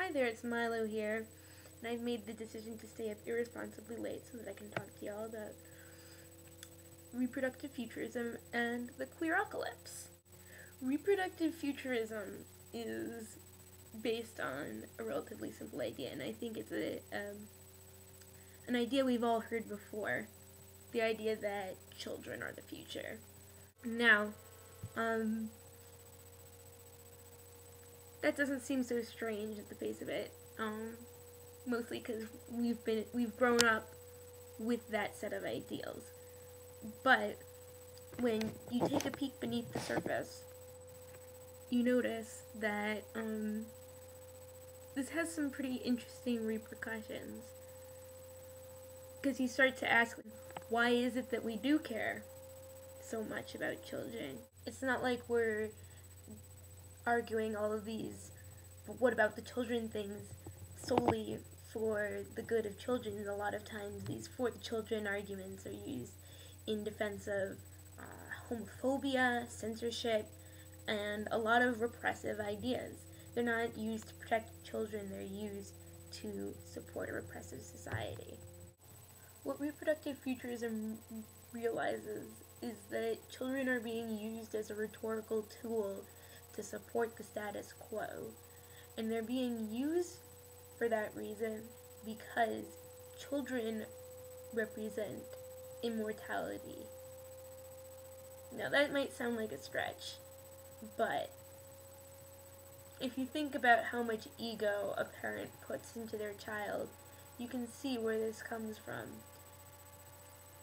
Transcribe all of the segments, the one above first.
Hi there, it's Milo here, and I've made the decision to stay up irresponsibly late so that I can talk to y'all about reproductive futurism and the Queerocolypse. Reproductive futurism is based on a relatively simple idea, and I think it's an idea we've all heard before, the idea that children are the future. Now, that doesn't seem so strange at the face of it, mostly because we've grown up with that set of ideals. But when you take a peek beneath the surface, you notice that this has some pretty interesting repercussions. Because you start to ask, why is it that we do care so much about children? It's not like we're arguing all of these what about the children things solely for the good of children. A lot of times these for the children arguments are used in defense of homophobia, censorship, and a lot of repressive ideas. They're not used to protect children, they're used to support a repressive society. What reproductive futurism realizes is that children are being used as a rhetorical tool to support the status quo. And they're being used for that reason because children represent immortality. Now that might sound like a stretch, but if you think about how much ego a parent puts into their child, you can see where this comes from.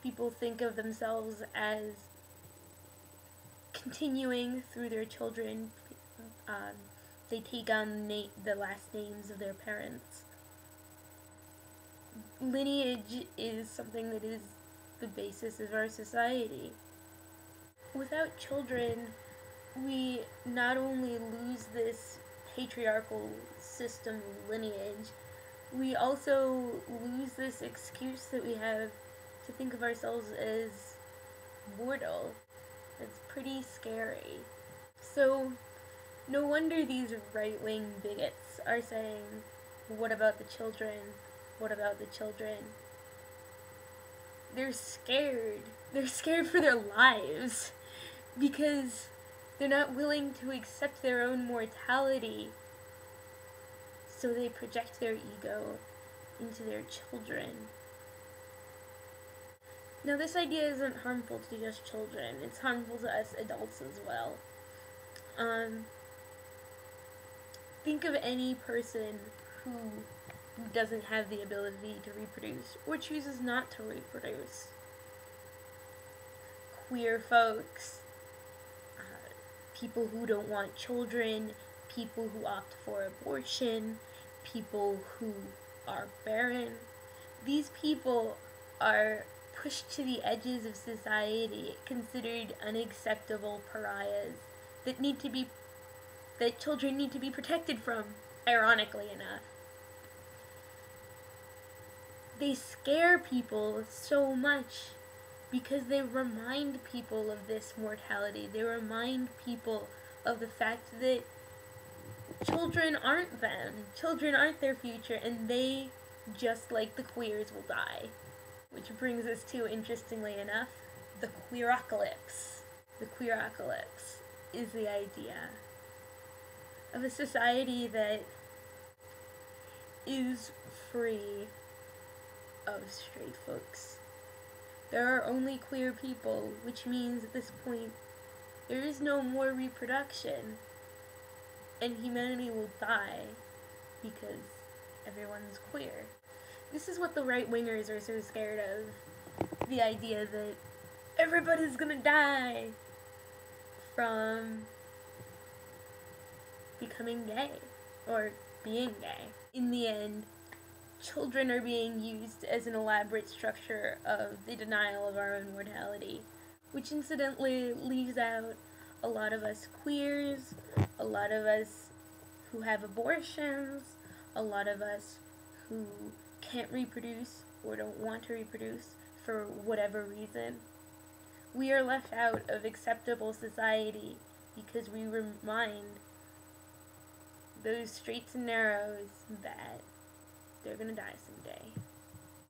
People think of themselves as continuing through their children. They take on the last names of their parents. Lineage is something that is the basis of our society. Without children, we not only lose this patriarchal system of lineage, we also lose this excuse that we have to think of ourselves as mortal. It's pretty scary. So, no wonder these right-wing bigots are saying, what about the children? What about the children? They're scared. They're scared for their lives because they're not willing to accept their own mortality. So they project their ego into their children. Now this idea isn't harmful to just children, it's harmful to us adults as well. Think of any person who doesn't have the ability to reproduce or chooses not to reproduce. Queer folks, people who don't want children, people who opt for abortion, people who are barren. These people are pushed to the edges of society, considered unacceptable pariahs that children need to be protected from, ironically enough. They scare people so much because they remind people of this mortality. They remind people of the fact that children aren't them. Children aren't their future, and they, just like the queers, will die. Which brings us to, interestingly enough, the Queerocolypse. The Queerocolypse is the idea of a society that is free of straight folks. There are only queer people, which means at this point there is no more reproduction, and humanity will die because everyone's queer. This is what the right-wingers are so scared of, the idea that everybody's gonna die from becoming gay, or being gay. In the end, children are being used as an elaborate structure of the denial of our own mortality, which incidentally leaves out a lot of us queers, a lot of us who have abortions, a lot of us who can't reproduce or don't want to reproduce for whatever reason. We are left out of acceptable society because we remind those straights and narrows that they're gonna die someday.